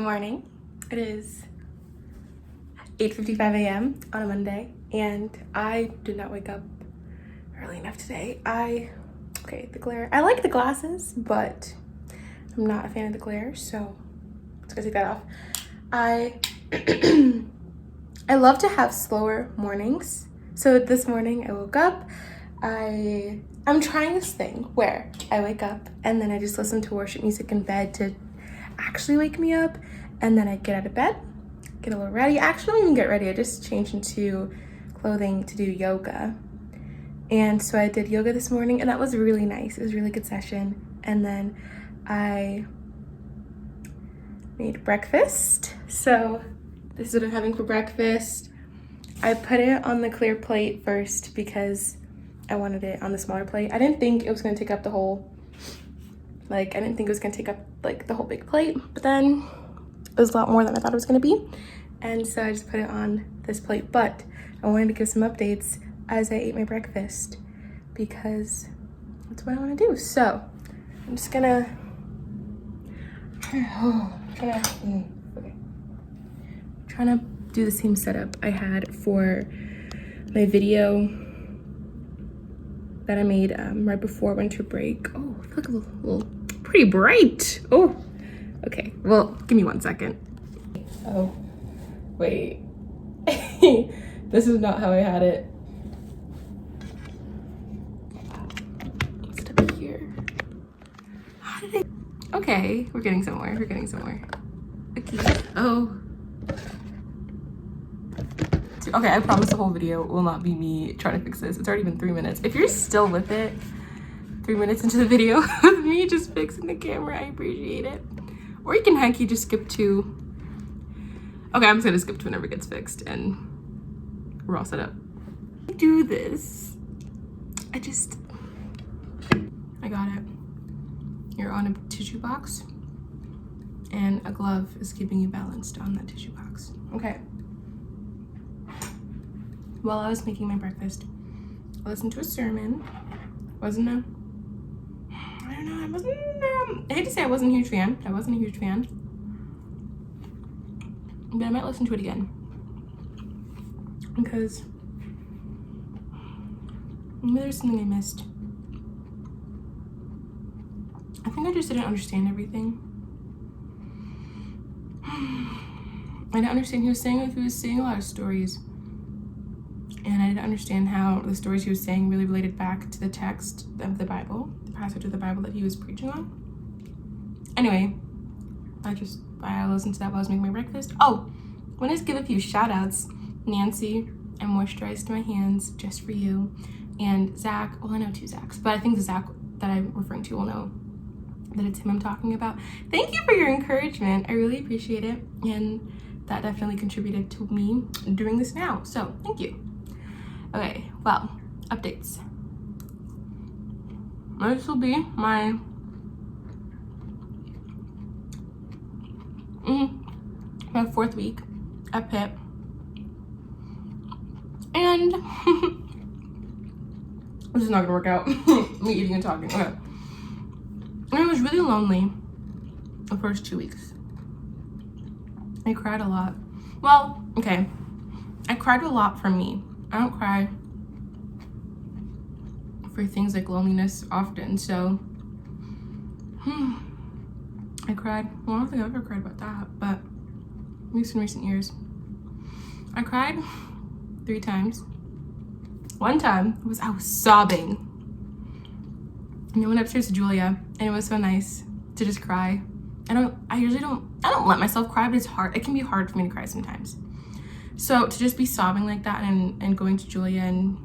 morning. It is 8:55 a.m. on a Monday, and I did not wake up early enough today. The glare. I like the glasses, but I'm not a fan of the glare, so let's go take that off. I love to have slower mornings. So this morning I woke up. I'm trying this thing where I wake up and then I just listen to worship music in bed to actually wake me up, and then I get out of bed, get a little ready. Actually, I don't even get ready. I just changed into clothing to do yoga. And so I did yoga this morning, and that was really nice. It was a really good session. And then I made breakfast. So this is what I'm having for breakfast. I put it on the clear plate first because I wanted it on the smaller plate. I didn't think it was gonna take up the whole, I didn't think it was gonna take up the whole big plate, but then it was a lot more than I thought it was gonna be. And so I just put it on this plate, but I wanted to give some updates as I ate my breakfast because that's what I wanna do. So I'm just gonna, trying to do the same setup I had for my video that I made right before winter break. Oh, I feel like a little pretty bright. Oh, okay. Well, give me 1 second. Oh, wait. This is not how I had it. Step here. How did I? Okay, we're getting somewhere. We're getting somewhere. Okay. Oh. Okay, I promise the whole video will not be me trying to fix this. It's already been 3 minutes. If you're still with it, 3 minutes into the video with me just fixing the camera, I appreciate it. Or you can heck, you just skip to, okay, I'm just gonna skip to whenever it gets fixed and we're all set up. Do this. I got it. You're on a tissue box and a glove is keeping you balanced on that tissue box. Okay. While I was making my breakfast, I listened to a sermon. I hate to say I wasn't a huge fan. I wasn't a huge fan. But I might listen to it again. Because maybe there's something I missed. I think I just didn't understand everything. I didn't understand he was saying a lot of stories. And I didn't understand how the stories he was saying really related back to the text of the Bible, the passage of the Bible that he was preaching on. Anyway, I listened to that while I was making my breakfast. Oh, I want to give a few shout outs. Nancy, I moisturized my hands just for you. And Zach, well, I know 2 Zachs, but I think the Zach that I'm referring to will know that it's him I'm talking about. Thank you for your encouragement. I really appreciate it. And that definitely contributed to me doing this now. So thank you. Okay, well, updates. This will be my my 4th week at Pitt. And this is not gonna work out. Me eating and talking. Okay. And it was really lonely the first 2 weeks. I cried a lot. Well, okay. I cried a lot for me. I don't cry for things like loneliness often, so I cried. Well, I don't think I've ever cried about that, but at least in recent years. I cried 3 times. One time I was sobbing. And I went upstairs to Julia, and it was so nice to just cry. I don't let myself cry, but it's hard. It can be hard for me to cry sometimes. So to just be sobbing like that and going to Julia and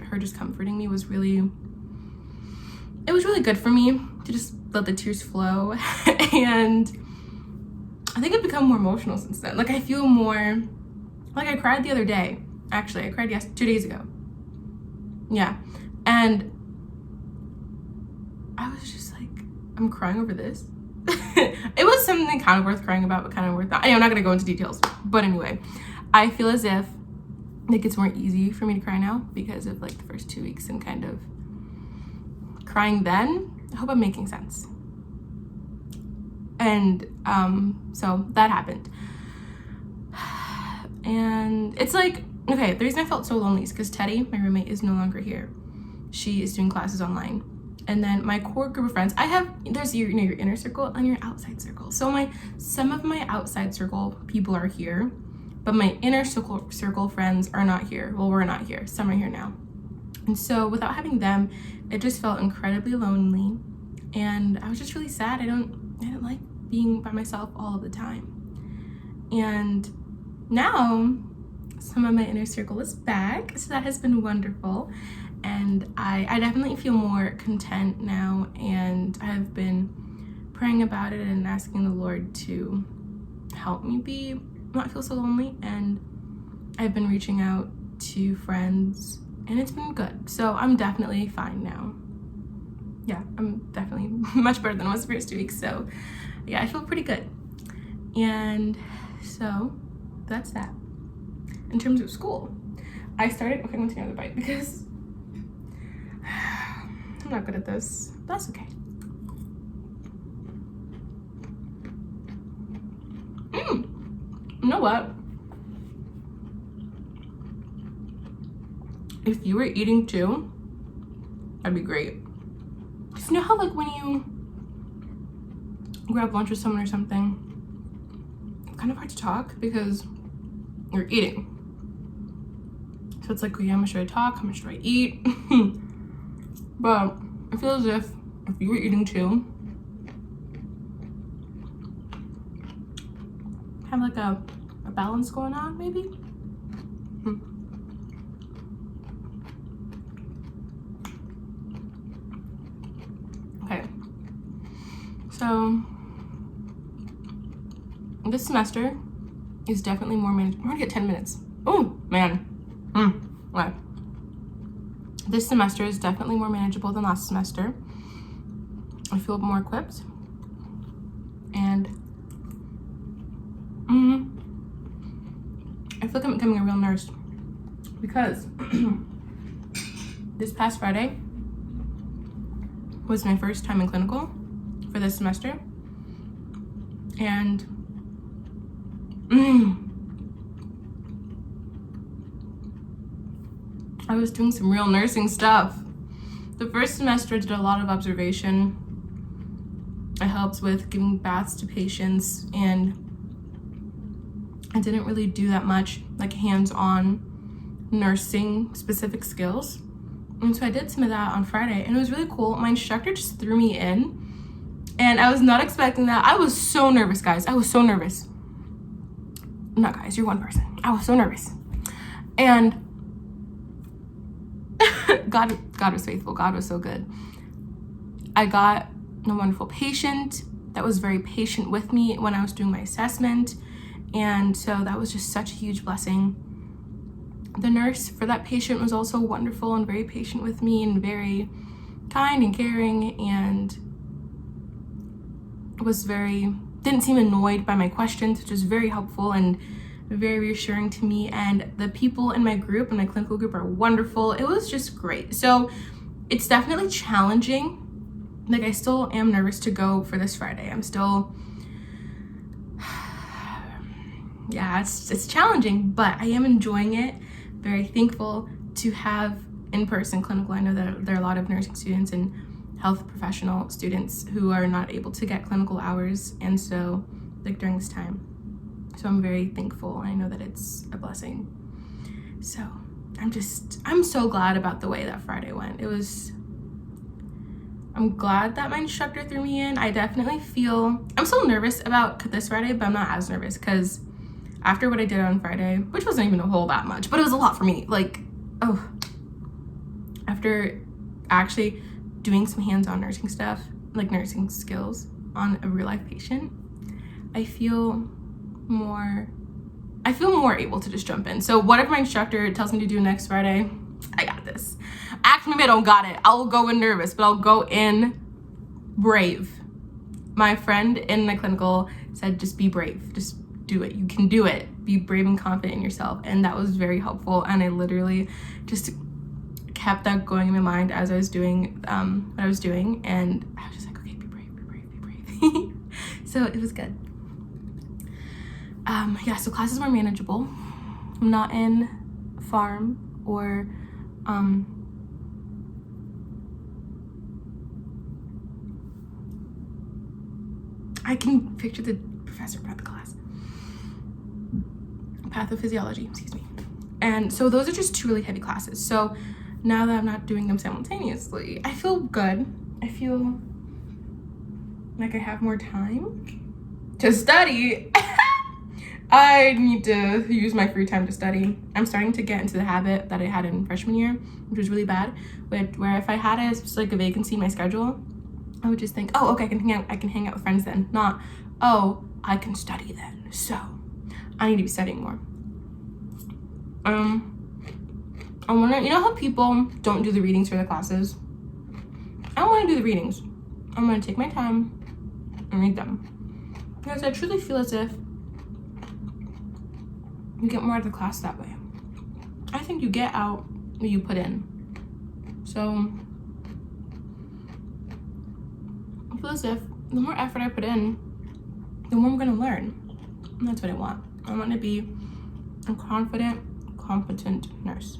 her just comforting me was really good for me to just let the tears flow. And I think I've become more emotional since then. I feel more, I cried the other day. Actually, I cried 2 days ago. Yeah. And I was just like, I'm crying over this. It was something kind of worth crying about, but kind of worth not. I'm not gonna go into details, but anyway, I feel as if it's more easy for me to cry now because of the first 2 weeks and kind of crying then. I hope I'm making sense. And so that happened. And it's like, okay, the reason I felt so lonely is because Teddy, my roommate, is no longer here. She is doing classes online. And then my core group of friends, there's your inner circle and your outside circle. So some of my outside circle people are here, but my inner circle friends are not here. Well, we're not here. Some are here now. And so without having them, it just felt incredibly lonely. And I was just really sad. I didn't like being by myself all of the time. And now some of my inner circle is back. So that has been wonderful. And I definitely feel more content now, and I've been praying about it and asking the Lord to help me not feel so lonely. And I've been reaching out to friends, and it's been good. So I'm definitely fine now. Yeah, I'm definitely much better than I was the first 2 weeks. So yeah, I feel pretty good. And so that's that. In terms of school, I'm going to take another bite because I'm not good at this. That's okay. You know what? If you were eating too, that'd be great. Because you know how like when you grab lunch with someone or something, it's kind of hard to talk because you're eating. So it's like, okay, how much should I talk? How much do I eat? But I feel as if you were eating too, have like a balance going on, maybe? Okay. So this semester is definitely more manageable. We're gonna get 10 minutes. Oh, man. Okay. This semester is definitely more manageable than last semester. I feel more equipped. And I feel like I'm becoming a real nurse because this past Friday was my first time in clinical for this semester. And I was doing some real nursing stuff. The first semester I did a lot of observation. I helped with giving baths to patients, and I didn't really do that much like hands-on nursing specific skills. And so I did some of that on Friday, and it was really cool. My instructor just threw me in, and I was not expecting that. I was so nervous, guys. I was so nervous. Not guys, you're one person. I was so nervous. And God was faithful. God was so good. I got a wonderful patient that was very patient with me when I was doing my assessment. And so that was just such a huge blessing. The nurse for that patient was also wonderful and very patient with me and very kind and caring, and didn't seem annoyed by my questions, which was very helpful and very reassuring to me. And the people in my group, in my clinical group, are wonderful. It was just great. So it's definitely challenging. Like, I still am nervous to go for this Friday. I'm still, yeah, it's challenging, but I am enjoying it. Very thankful to have in-person clinical. I know that there are a lot of nursing students and health professional students who are not able to get clinical hours, and so like during this time. So I'm very thankful. I know that it's a blessing. So I'm so glad about the way that Friday went. I'm glad that my instructor threw me in. I definitely feel, I'm still nervous about this Friday, but I'm not as nervous because after what I did on Friday, which wasn't even a whole that much, but it was a lot for me. Like, after actually doing some hands-on nursing stuff, like nursing skills on a real life patient, I feel more able to just jump in. So whatever my instructor tells me to do next Friday, I got this. Actually, maybe I don't got it. I'll go in nervous, but I'll go in brave. My friend in the clinical said, just be brave. Just do it. You can do it. Be brave and confident in yourself. And that was very helpful. And I literally just kept that going in my mind as I was doing what I was doing. And I was just like, okay, be brave, be brave, be brave. So it was good. Yeah, so classes were manageable. I'm not in farm or I can picture the professor about the class. Pathophysiology, excuse me. And so those are just 2 really heavy classes. So now that I'm not doing them simultaneously, I feel good. I feel like I have more time to study. I need to use my free time to study. I'm starting to get into the habit that I had in freshman year, which was really bad, where if I had a vacancy in my schedule, I would just think, oh, okay, I can hang out with friends then. Not, oh, I can study then. So I need to be studying more. I wanna, you know how people don't do the readings for the classes? I want to do the readings. I'm gonna take my time and read them, because I truly feel as if you get more out of the class that way. I think you get out what you put in. So I feel as if the more effort I put in, the more I'm gonna learn. And that's what I want. I want to be a confident, competent nurse.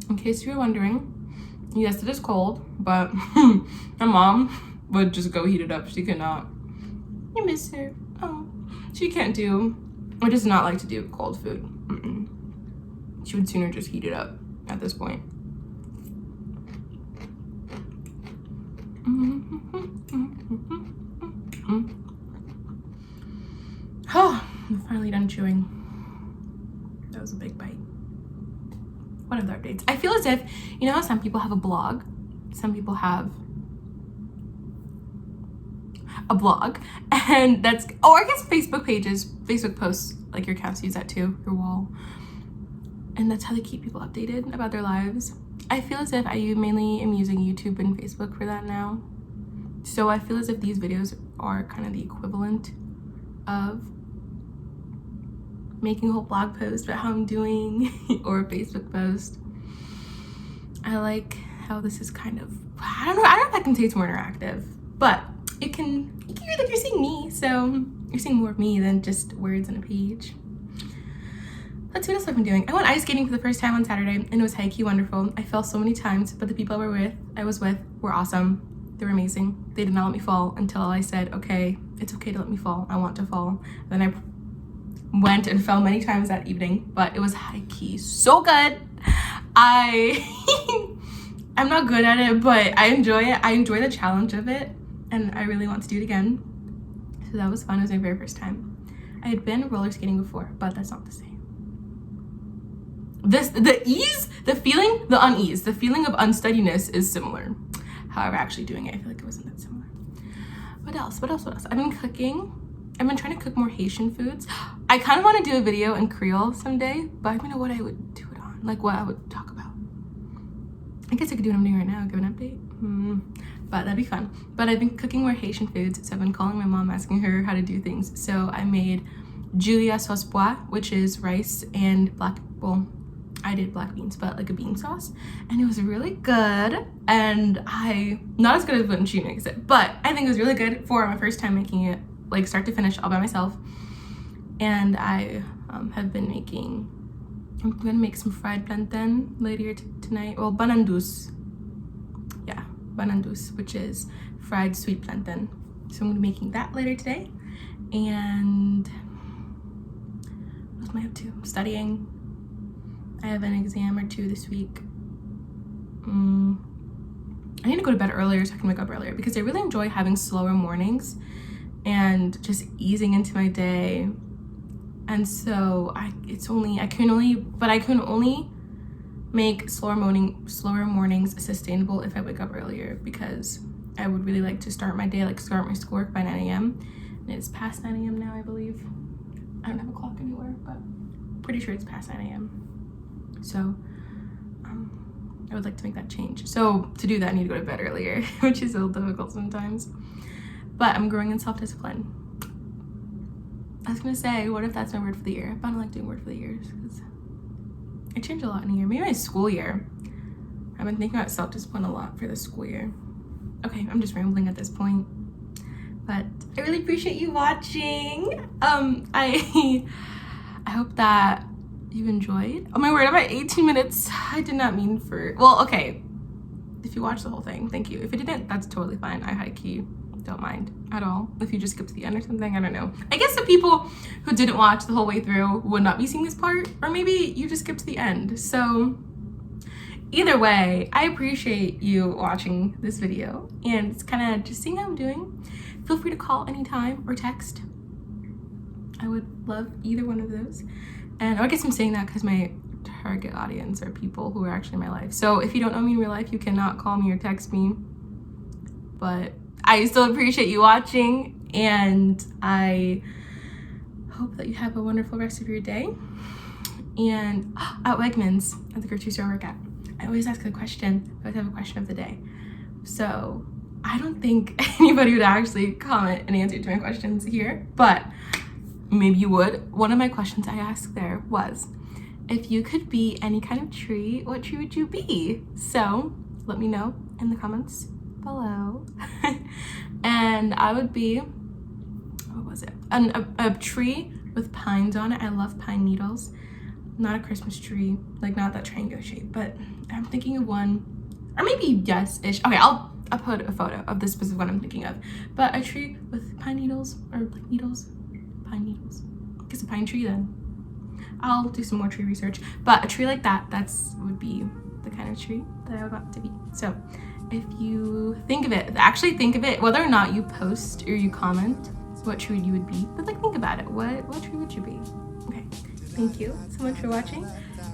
In case you're wondering, yes, it is cold, but my mom would just go heat it up. She could not. I miss her. Oh, she can't do, or does not like to do cold food. She would sooner just heat it up at this point. Oh, I'm finally done chewing. That was a big bite. What other updates? I feel as if, you know how some people have a blog? Some people have a blog, and that's, oh, I guess Facebook pages, Facebook posts, like your cats use that too, your wall. And that's how they keep people updated about their lives. I feel as if I mainly am using YouTube and Facebook for that now. So I feel as if these videos are kind of the equivalent of making a whole blog post about how I'm doing or a Facebook post. I like how this is kind of, I don't know if I can say it's more interactive, but you can hear that you're seeing me, so you're seeing more of me than just words on a page. Let's see what else I've been doing. I went ice skating for the first time on Saturday, and it was high-key wonderful. I fell so many times, but the people I was with were awesome. They were amazing. They did not let me fall until I said, okay, it's okay to let me fall. I want to fall. And then I went and fell many times that evening, but it was high-key so good. I'm not good at it, but I enjoy it. I enjoy the challenge of it, and I really want to do it again. So that was fun. It was my very first time. I had been roller skating before, but that's not the same. The ease, the feeling, the unease, the feeling of unsteadiness is similar. However, actually doing it, I feel like it wasn't that similar. What else? I've been cooking. I've been trying to cook more Haitian foods. I kind of want to do a video in Creole someday, but I don't know what I would do it on, like what I would talk about. I guess I could do what I'm doing right now, give an update. But that'd be fun. But I've been cooking more Haitian foods, so I've been calling my mom, asking her how to do things. So I made Julia sauce pois, which is rice and I did black beans, but like a bean sauce, and it was really good. And not as good as when she makes it, but I think it was really good for my first time making it, like start to finish, all by myself. And I have been making, I'm gonna make some fried plantain later tonight. Well, banandus. Yeah, banandus, which is fried sweet plantain. So I'm gonna be making that later today. And what else am I up to? I'm studying. I have an exam or 2 this week. I need to go to bed earlier so I can wake up earlier, because I really enjoy having slower mornings and just easing into my day. And so I can only make slower mornings sustainable if I wake up earlier, because I would really like to start my day, like start my schoolwork by 9 a.m. And it's past 9 a.m. now, I believe. I don't have a clock anywhere, but I'm pretty sure it's past 9 a.m. So I I would like to make that change. So to do that, I need to go to bed earlier, which is a little difficult sometimes. But I'm growing in self-discipline. I was gonna say, what if that's my word for the year? I don't like doing word for the years because I change a lot in a year. Maybe my school year. I've been thinking about self-discipline a lot for the school year. Okay, I'm just rambling at this point. But I really appreciate you watching. I hope that you enjoyed. Oh my word, I'm at 18 minutes. I did not mean for, well, okay. If you watched the whole thing, thank you. If you didn't, that's totally fine. I high-key don't mind at all. If you just skip to the end or something, I don't know. I guess the people who didn't watch the whole way through would not be seeing this part, or maybe you just skipped to the end. So either way, I appreciate you watching this video, and it's kind of just seeing how I'm doing. Feel free to call anytime or text. I would love either one of those. And I guess I'm saying that because my target audience are people who are actually in my life. So if you don't know me in real life, you cannot call me or text me. But I still appreciate you watching, and I hope that you have a wonderful rest of your day. And at Wegmans, at the grocery store I work at, I always ask a question. I always have a question of the day. So I don't think anybody would actually comment and answer to my questions here, but maybe you would. One of my questions I asked there was, if you could be any kind of tree, what tree would you be? So let me know in the comments below. And I would be, what was it? A tree with pines on it. I love pine needles. Not a Christmas tree, like not that triangular shape, but I'm thinking of one, or maybe yes-ish. Okay, I'll put a photo of the specific one I'm thinking of. But a tree with pine needles, or like needles, pine needles. I guess a pine tree then. I'll do some more tree research. But a tree like that, would be the kind of tree that I would want to be. So if you think of it, actually think of it, whether or not you post or you comment what tree you would be, but like think about it. What tree would you be? Okay, thank you so much for watching,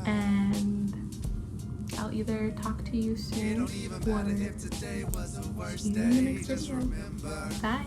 and I'll either talk to you soon or see you in the next video. Bye.